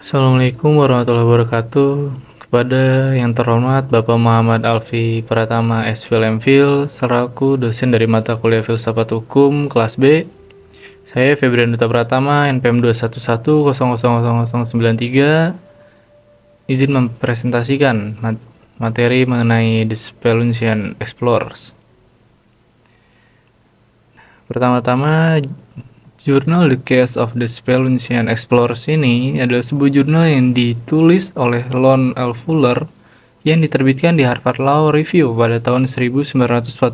Assalamualaikum warahmatullahi wabarakatuh. Kepada yang terhormat Bapak Muhammad Alfi Pratama S.Phil M.Phil, selaku dosen dari mata kuliah Filsafat Hukum kelas B. Saya Febrian Duta Pratama, NPM 211000093, izin mempresentasikan materi mengenai The Speluncean Explorers. Pertama-tama, jurnal The Case of the Speluncean Explorers ini adalah sebuah jurnal yang ditulis oleh Lon L. Fuller yang diterbitkan di Harvard Law Review pada tahun 1949.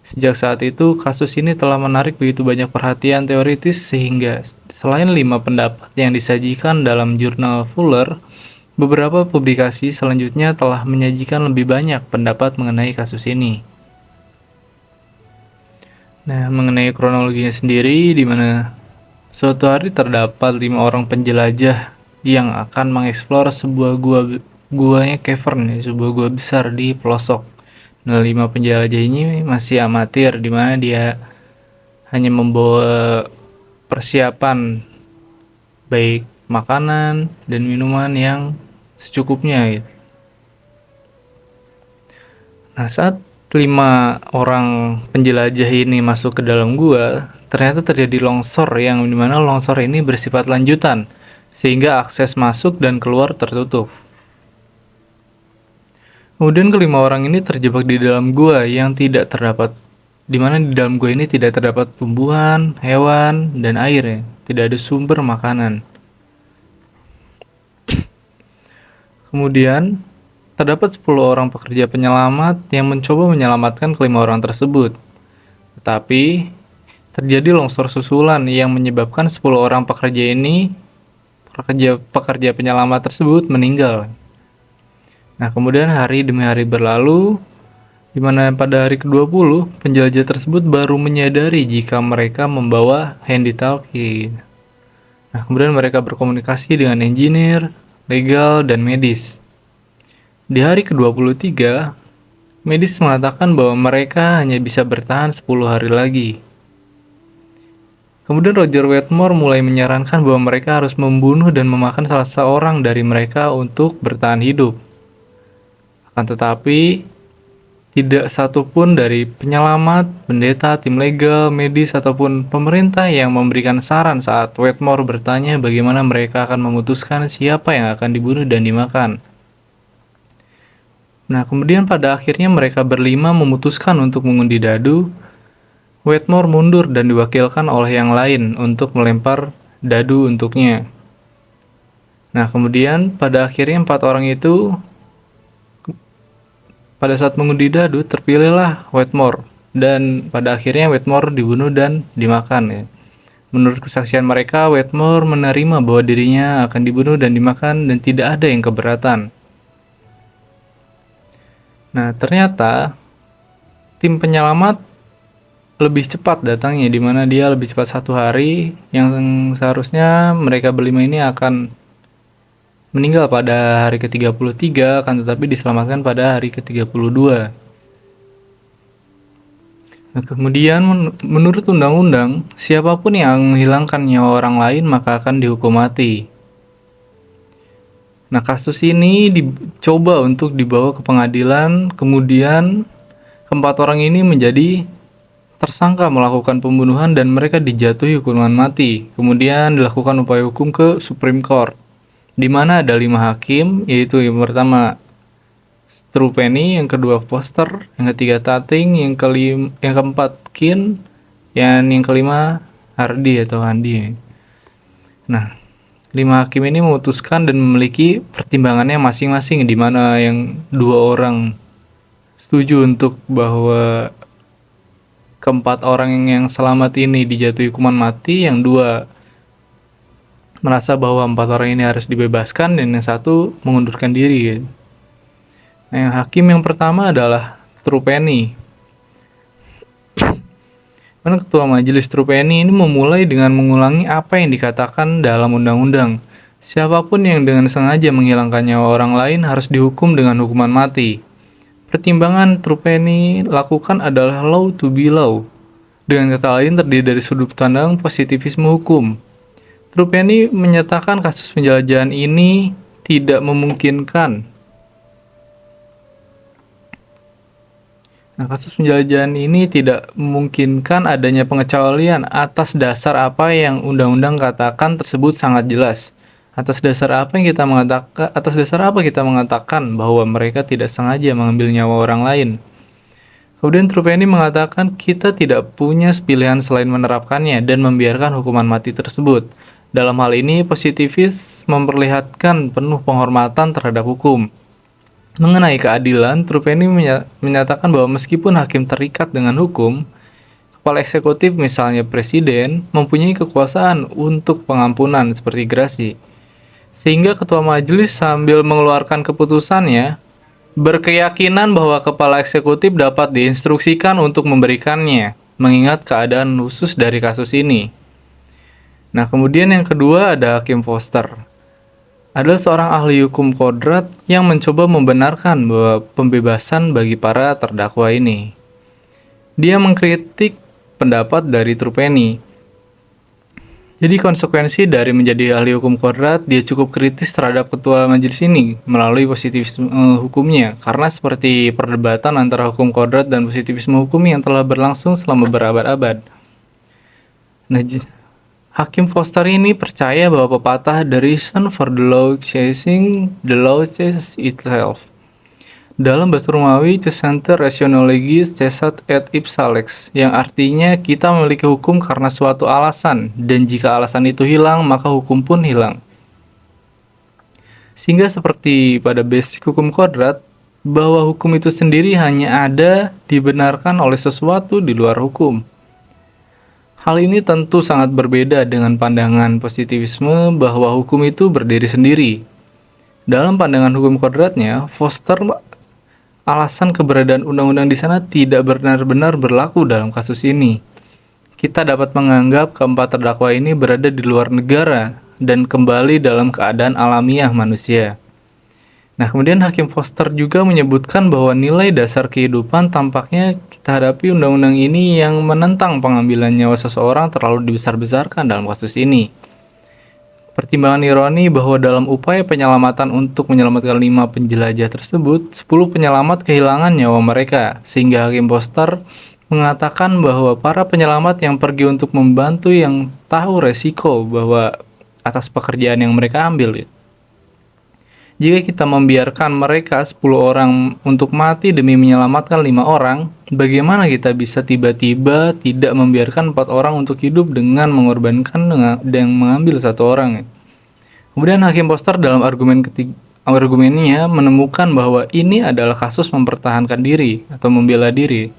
Sejak saat itu, kasus ini telah menarik begitu banyak perhatian teoritis sehingga selain 5 pendapat yang disajikan dalam jurnal Fuller, beberapa publikasi selanjutnya telah menyajikan lebih banyak pendapat mengenai kasus ini. Nah, mengenai kronologinya sendiri, di mana suatu hari terdapat 5 orang penjelajah yang akan mengeksplor sebuah guanya cavern, sebuah gua besar di pelosok. Nah, 5 penjelajah ini masih amatir, di mana dia hanya membawa persiapan baik makanan dan minuman yang secukupnya gitu. Nah, saat 5 orang penjelajah ini masuk ke dalam gua, ternyata terjadi longsor yang dimana longsor ini bersifat lanjutan, sehingga akses masuk dan keluar tertutup. Kemudian kelima orang ini terjebak di dalam gua yang tidak terdapat, di mana di dalam gua ini tidak terdapat tumbuhan, hewan, dan air ya. Tidak ada sumber makanan. Kemudian terdapat 10 orang pekerja penyelamat yang mencoba menyelamatkan kelima orang tersebut. Tetapi terjadi longsor susulan yang menyebabkan 10 orang pekerja penyelamat tersebut meninggal. Nah, kemudian hari demi hari berlalu, di mana pada hari ke-20 penjelajah tersebut baru menyadari jika mereka membawa handy talkie. Nah, kemudian mereka berkomunikasi dengan engineer, legal, dan medis. Di hari ke-23, medis mengatakan bahwa mereka hanya bisa bertahan 10 hari lagi. Kemudian Roger Wetmore mulai menyarankan bahwa mereka harus membunuh dan memakan salah seorang dari mereka untuk bertahan hidup. Akan tetapi, tidak satupun dari penyelamat, pendeta, tim legal, medis, ataupun pemerintah yang memberikan saran saat Wetmore bertanya bagaimana mereka akan memutuskan siapa yang akan dibunuh dan dimakan. Nah, kemudian pada akhirnya mereka berlima memutuskan untuk mengundi dadu. Wetmore mundur dan diwakilkan oleh yang lain untuk melempar dadu untuknya. Nah, kemudian pada akhirnya 4 orang itu pada saat mengundi dadu terpilihlah Wetmore, dan pada akhirnya Wetmore dibunuh dan dimakan ya. Menurut kesaksian mereka, Wetmore menerima bahwa dirinya akan dibunuh dan dimakan dan tidak ada yang keberatan. Nah, ternyata tim penyelamat lebih cepat datangnya, di mana dia lebih cepat 1 hari, yang seharusnya mereka berlima ini akan meninggal pada hari ke-33, akan tetapi diselamatkan pada hari ke-32. Nah, kemudian menurut undang-undang, siapapun yang menghilangkan nyawa orang lain maka akan dihukum mati. Nah, kasus ini dicoba untuk dibawa ke pengadilan, kemudian keempat orang ini menjadi tersangka melakukan pembunuhan dan mereka dijatuhi hukuman mati. Kemudian dilakukan upaya hukum ke Supreme Court, di mana ada 5 hakim, yaitu yang pertama Trupeni, yang kedua Foster, yang ketiga Tating, yang keempat Kin, yang kelima Hardy atau Handi. Nah, 5 hakim ini memutuskan dan memiliki pertimbangannya masing-masing, di mana yang 2 orang setuju untuk bahwa keempat orang yang selamat ini dijatuhi hukuman mati, yang 2 merasa bahwa 4 orang ini harus dibebaskan, dan yang 1 mengundurkan diri. Nah, yang hakim yang pertama adalah Trupeni. Karena ketua majelis Trupeni ini memulai dengan mengulangi apa yang dikatakan dalam undang-undang. Siapapun yang dengan sengaja menghilangkan nyawa orang lain harus dihukum dengan hukuman mati. Pertimbangan Trupeni lakukan adalah law to be law. Dengan kata lain terdiri dari sudut pandang positivisme hukum. Truppiani menyatakan kasus penjelajahan ini tidak memungkinkan. Nah, kasus penjelajahan ini tidak memungkinkan adanya pengecualian atas dasar apa yang undang-undang katakan tersebut sangat jelas. Atas dasar apa kita mengatakan bahwa mereka tidak sengaja mengambil nyawa orang lain? Kemudian Truppiani mengatakan kita tidak punya pilihan selain menerapkannya dan membiarkan hukuman mati tersebut. Dalam hal ini, positivis memperlihatkan penuh penghormatan terhadap hukum. Mengenai keadilan, Truppiani menyatakan bahwa meskipun hakim terikat dengan hukum, kepala eksekutif misalnya presiden mempunyai kekuasaan untuk pengampunan seperti gerasi. Sehingga ketua majelis sambil mengeluarkan keputusannya, berkeyakinan bahwa kepala eksekutif dapat diinstruksikan untuk memberikannya, mengingat keadaan khusus dari kasus ini. Nah, kemudian yang kedua ada Hakim Foster. Adalah seorang ahli hukum kodrat yang mencoba membenarkan bahwa pembebasan bagi para terdakwa ini. Dia mengkritik pendapat dari Truppiani. Jadi konsekuensi dari menjadi ahli hukum kodrat, dia cukup kritis terhadap ketua majelis ini melalui positivisme hukumnya. Karena seperti perdebatan antara hukum kodrat dan positivisme hukum yang telah berlangsung selama berabad-abad. Nah, Hakim Foster ini percaya bahwa pepatah "The reason for the law chasing the law chases itself" dalam bahasa Romawi "Cessante ratio legis cessat et ipsa lex", yang artinya kita memiliki hukum karena suatu alasan, dan jika alasan itu hilang, maka hukum pun hilang. Sehingga seperti pada basic hukum kodrat, bahwa hukum itu sendiri hanya ada dibenarkan oleh sesuatu di luar hukum. Hal ini tentu sangat berbeda dengan pandangan positivisme bahwa hukum itu berdiri sendiri. Dalam pandangan hukum kodratnya, Foster alasan keberadaan undang-undang di sana tidak benar-benar berlaku dalam kasus ini. Kita dapat menganggap keempat terdakwa ini berada di luar negara dan kembali dalam keadaan alamiah manusia. Nah, kemudian Hakim Foster juga menyebutkan bahwa nilai dasar kehidupan tampaknya kita hadapi undang-undang ini yang menentang pengambilan nyawa seseorang terlalu dibesar-besarkan dalam kasus ini. Pertimbangan ironi bahwa dalam upaya penyelamatan untuk menyelamatkan 5 penjelajah tersebut, 10 penyelamat kehilangan nyawa mereka, sehingga Hakim Foster mengatakan bahwa para penyelamat yang pergi untuk membantu yang tahu resiko bahwa atas pekerjaan yang mereka ambil. Jika kita membiarkan mereka 10 orang untuk mati demi menyelamatkan 5 orang, bagaimana kita bisa tiba-tiba tidak membiarkan 4 orang untuk hidup dengan mengorbankan dan mengambil 1 orang? Kemudian Hakim Foster dalam argumennya menemukan bahwa ini adalah kasus mempertahankan diri atau membela diri.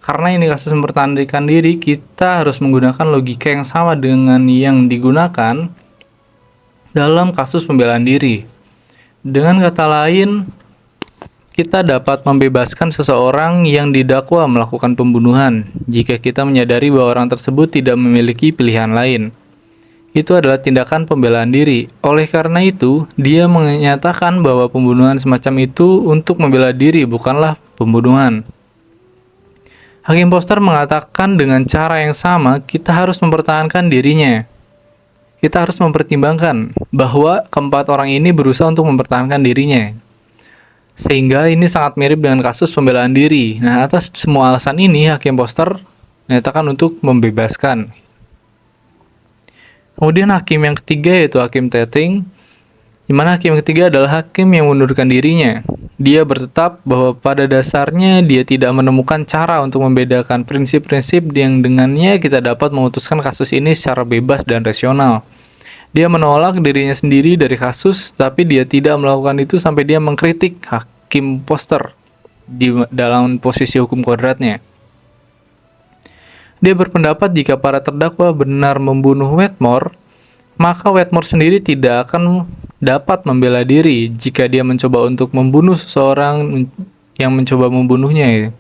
Karena ini kasus mempertahankan diri, kita harus menggunakan logika yang sama dengan yang digunakan dalam kasus pembelaan diri. Dengan kata lain, kita dapat membebaskan seseorang yang didakwa melakukan pembunuhan jika kita menyadari bahwa orang tersebut tidak memiliki pilihan lain. Itu adalah tindakan pembelaan diri. Oleh karena itu, dia menyatakan bahwa pembunuhan semacam itu untuk membela diri, bukanlah pembunuhan. Hakim Foster mengatakan dengan cara yang sama, kita harus mempertahankan dirinya. Kita harus mempertimbangkan bahwa keempat orang ini berusaha untuk mempertahankan dirinya. Sehingga ini sangat mirip dengan kasus pembelaan diri. Nah, atas semua alasan ini, Hakim Foster menyatakan untuk membebaskan. Kemudian hakim yang ketiga yaitu Hakim Tetting, di mana hakim ketiga adalah hakim yang mengundurkan dirinya. Dia bertetap bahwa pada dasarnya dia tidak menemukan cara untuk membedakan prinsip-prinsip yang dengannya kita dapat memutuskan kasus ini secara bebas dan rasional. Dia menolak dirinya sendiri dari kasus, tapi dia tidak melakukan itu sampai dia mengkritik Hakim Foster dalam posisi hukum kodratnya. Dia berpendapat jika para terdakwa benar membunuh Wetmore, maka Wetmore sendiri tidak akan dapat membela diri jika dia mencoba untuk membunuh seseorang yang mencoba membunuhnya.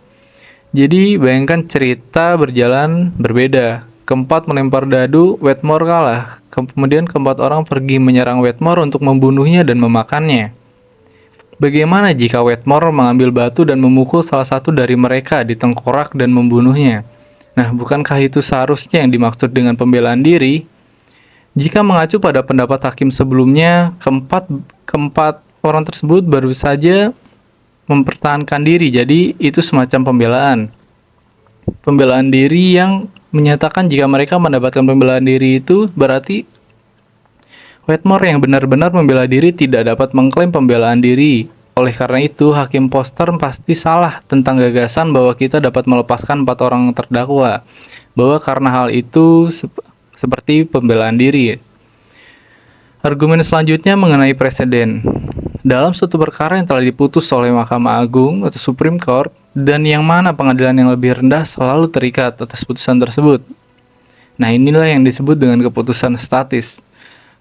Jadi bayangkan cerita berjalan berbeda. Keempat melempar dadu, Wetmore kalah. Kemudian keempat orang pergi menyerang Wetmore untuk membunuhnya dan memakannya. Bagaimana jika Wetmore mengambil batu dan memukul salah satu dari mereka di tengkorak dan membunuhnya? Nah, bukankah itu seharusnya yang dimaksud dengan pembelaan diri? Jika mengacu pada pendapat hakim sebelumnya, keempat orang tersebut baru saja mempertahankan diri, jadi itu semacam pembelaan. Pembelaan diri yang menyatakan jika mereka mendapatkan pembelaan diri itu berarti Wetmore yang benar-benar membela diri tidak dapat mengklaim pembelaan diri. Oleh karena itu, Hakim Foster pasti salah tentang gagasan bahwa kita dapat melepaskan 4 orang terdakwa, bahwa karena hal itu seperti pembelaan diri. Argumen selanjutnya mengenai preseden. Dalam suatu perkara yang telah diputus oleh Mahkamah Agung atau Supreme Court, dan yang mana pengadilan yang lebih rendah selalu terikat atas putusan tersebut. Nah, inilah yang disebut dengan keputusan statis.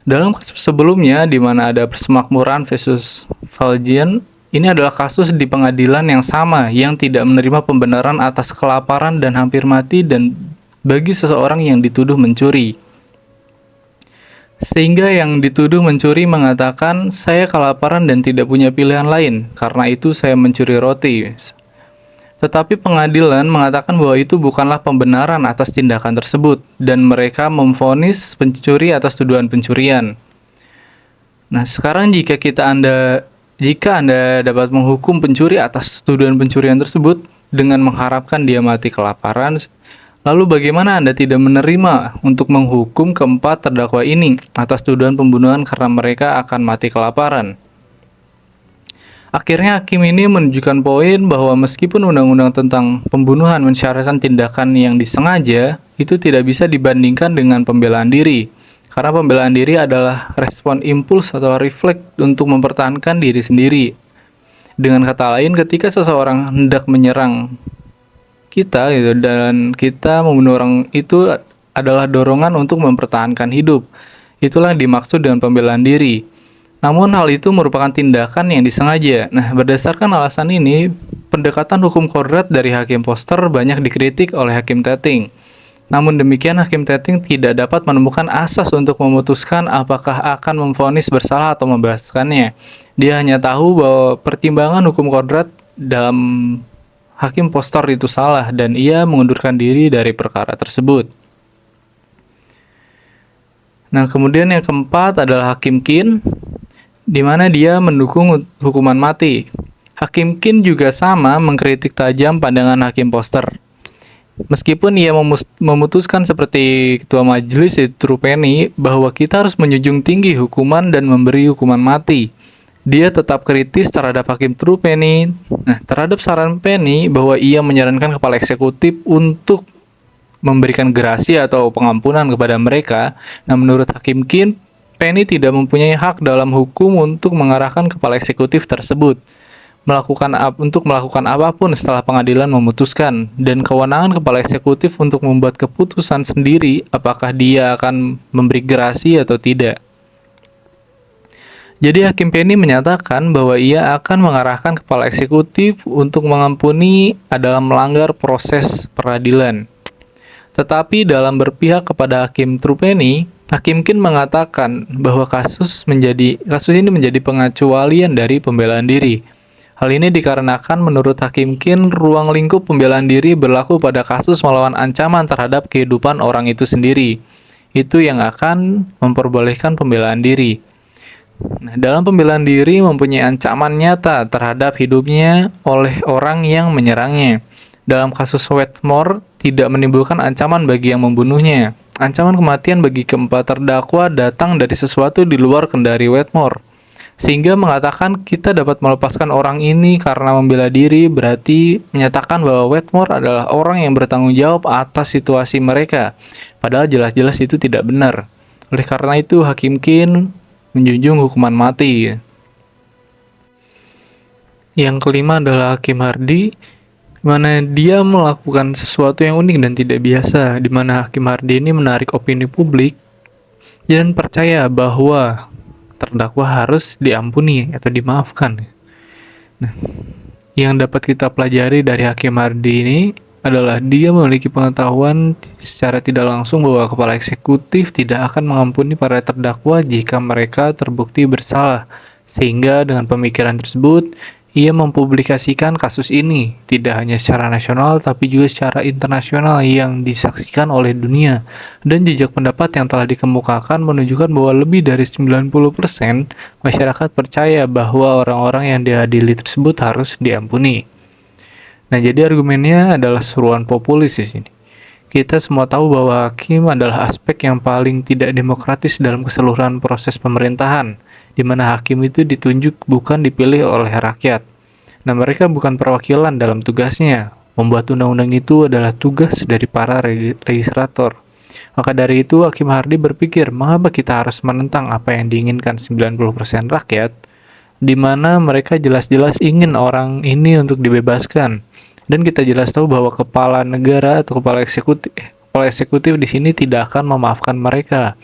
Dalam kasus sebelumnya, di mana ada Persemakmuran versus Valjean, ini adalah kasus di pengadilan yang sama yang tidak menerima pembenaran atas kelaparan dan hampir mati dan bagi seseorang yang dituduh mencuri. Sehingga yang dituduh mencuri mengatakan, saya kelaparan dan tidak punya pilihan lain, karena itu saya mencuri roti. Tetapi pengadilan mengatakan bahwa itu bukanlah pembenaran atas tindakan tersebut, dan mereka memvonis pencuri atas tuduhan pencurian. Nah, sekarang jika Anda dapat menghukum pencuri atas tuduhan pencurian tersebut dengan mengharapkan dia mati kelaparan, lalu bagaimana Anda tidak menerima untuk menghukum keempat terdakwa ini atas tuduhan pembunuhan karena mereka akan mati kelaparan? Akhirnya hakim ini menunjukkan poin bahwa meskipun undang-undang tentang pembunuhan mensyaratkan tindakan yang disengaja, itu tidak bisa dibandingkan dengan pembelaan diri. Karena pembelaan diri adalah respon impuls atau refleks untuk mempertahankan diri sendiri. Dengan kata lain, ketika seseorang hendak menyerang kita gitu, dan kita membunuh orang, itu adalah dorongan untuk mempertahankan hidup. Itulah yang dimaksud dengan pembelaan diri. Namun hal itu merupakan tindakan yang disengaja. Nah, berdasarkan alasan ini, pendekatan hukum kodrat dari Hakim Foster banyak dikritik oleh Hakim Tetting. Namun demikian, Hakim Tetting tidak dapat menemukan asas untuk memutuskan apakah akan memvonis bersalah atau membebaskannya. Dia hanya tahu bahwa pertimbangan hukum kodrat dalam Hakim Foster itu salah dan ia mengundurkan diri dari perkara tersebut. Nah, kemudian yang keempat adalah Hakim Kin, di mana dia mendukung hukuman mati. Hakim Kin juga sama mengkritik tajam pandangan Hakim Foster. Meskipun ia memutuskan seperti ketua majelis yaitu Trupeni bahwa kita harus menjunjung tinggi hukuman dan memberi hukuman mati, dia tetap kritis terhadap Hakim Trupeni. Nah, terhadap saran Penny bahwa ia menyarankan kepala eksekutif untuk memberikan gerasi atau pengampunan kepada mereka. Nah, menurut Hakim Kin, Penny tidak mempunyai hak dalam hukum untuk mengarahkan kepala eksekutif tersebut untuk melakukan apapun setelah pengadilan memutuskan, dan kewenangan kepala eksekutif untuk membuat keputusan sendiri apakah dia akan memberi gerasi atau tidak. Jadi Hakim Penny menyatakan bahwa ia akan mengarahkan kepala eksekutif untuk mengampuni adalah melanggar proses peradilan. Tetapi dalam berpihak kepada Hakim Trupeni, Hakim Kin mengatakan bahwa kasus ini menjadi pengecualian dari pembelaan diri. Hal ini dikarenakan menurut Hakim Kin, ruang lingkup pembelaan diri berlaku pada kasus melawan ancaman terhadap kehidupan orang itu sendiri. Itu yang akan memperbolehkan pembelaan diri. Nah, dalam pembelaan diri mempunyai ancaman nyata terhadap hidupnya oleh orang yang menyerangnya. Dalam kasus Wetmore, tidak menimbulkan ancaman bagi yang membunuhnya. Ancaman kematian bagi keempat terdakwa datang dari sesuatu di luar kendali Wetmore. Sehingga mengatakan kita dapat melepaskan orang ini karena membela diri berarti menyatakan bahwa Wetmore adalah orang yang bertanggung jawab atas situasi mereka. Padahal jelas-jelas itu tidak benar. Oleh karena itu, Hakim Kin menjunjung hukuman mati. Yang kelima adalah Hakim Hardy, di mana dia melakukan sesuatu yang unik dan tidak biasa, di mana Hakim Hardy ini menarik opini publik dan percaya bahwa terdakwa harus diampuni atau dimaafkan. Nah, yang dapat kita pelajari dari Hakim Hardy ini adalah dia memiliki pengetahuan secara tidak langsung bahwa kepala eksekutif tidak akan mengampuni para terdakwa jika mereka terbukti bersalah. Sehingga dengan pemikiran tersebut, Ia mempublikasikan kasus ini, tidak hanya secara nasional tapi juga secara internasional yang disaksikan oleh dunia. Dan jejak pendapat yang telah dikemukakan menunjukkan bahwa lebih dari 90% masyarakat percaya bahwa orang-orang yang diadili tersebut harus diampuni. Nah, jadi argumennya adalah seruan populis di sini. Kita semua tahu bahwa hakim adalah aspek yang paling tidak demokratis dalam keseluruhan proses pemerintahan, di mana hakim itu ditunjuk bukan dipilih oleh rakyat. Nah, mereka bukan perwakilan dalam tugasnya. Membuat undang-undang itu adalah tugas dari para legislator. Maka dari itu, Hakim Hardi berpikir, mengapa kita harus menentang apa yang diinginkan 90% rakyat, di mana mereka jelas-jelas ingin orang ini untuk dibebaskan. Dan kita jelas tahu bahwa kepala negara atau kepala eksekutif di sini tidak akan memaafkan mereka.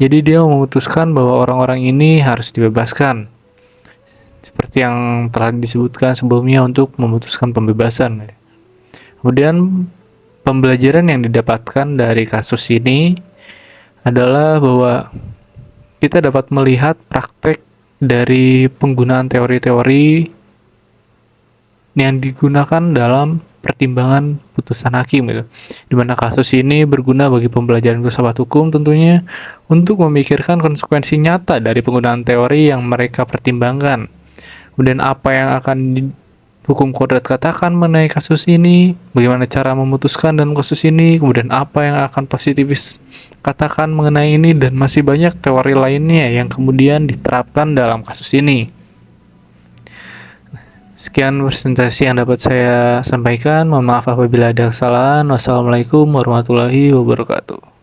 Jadi dia memutuskan bahwa orang-orang ini harus dibebaskan. Seperti yang telah disebutkan sebelumnya untuk memutuskan pembebasan. Kemudian pembelajaran yang didapatkan dari kasus ini adalah bahwa kita dapat melihat praktek dari penggunaan teori-teori yang digunakan dalam pertimbangan putusan hakim gitu. Di mana kasus ini berguna bagi pembelajaran filsafat hukum tentunya untuk memikirkan konsekuensi nyata dari penggunaan teori yang mereka pertimbangkan. Kemudian apa yang akan hukum kodrat katakan mengenai kasus ini, bagaimana cara memutuskan dalam kasus ini, kemudian apa yang akan positivis katakan mengenai ini, dan masih banyak teori lainnya yang kemudian diterapkan dalam kasus ini. Sekian presentasi yang dapat saya sampaikan. Mohon maaf apabila ada kesalahan. Wassalamualaikum warahmatullahi wabarakatuh.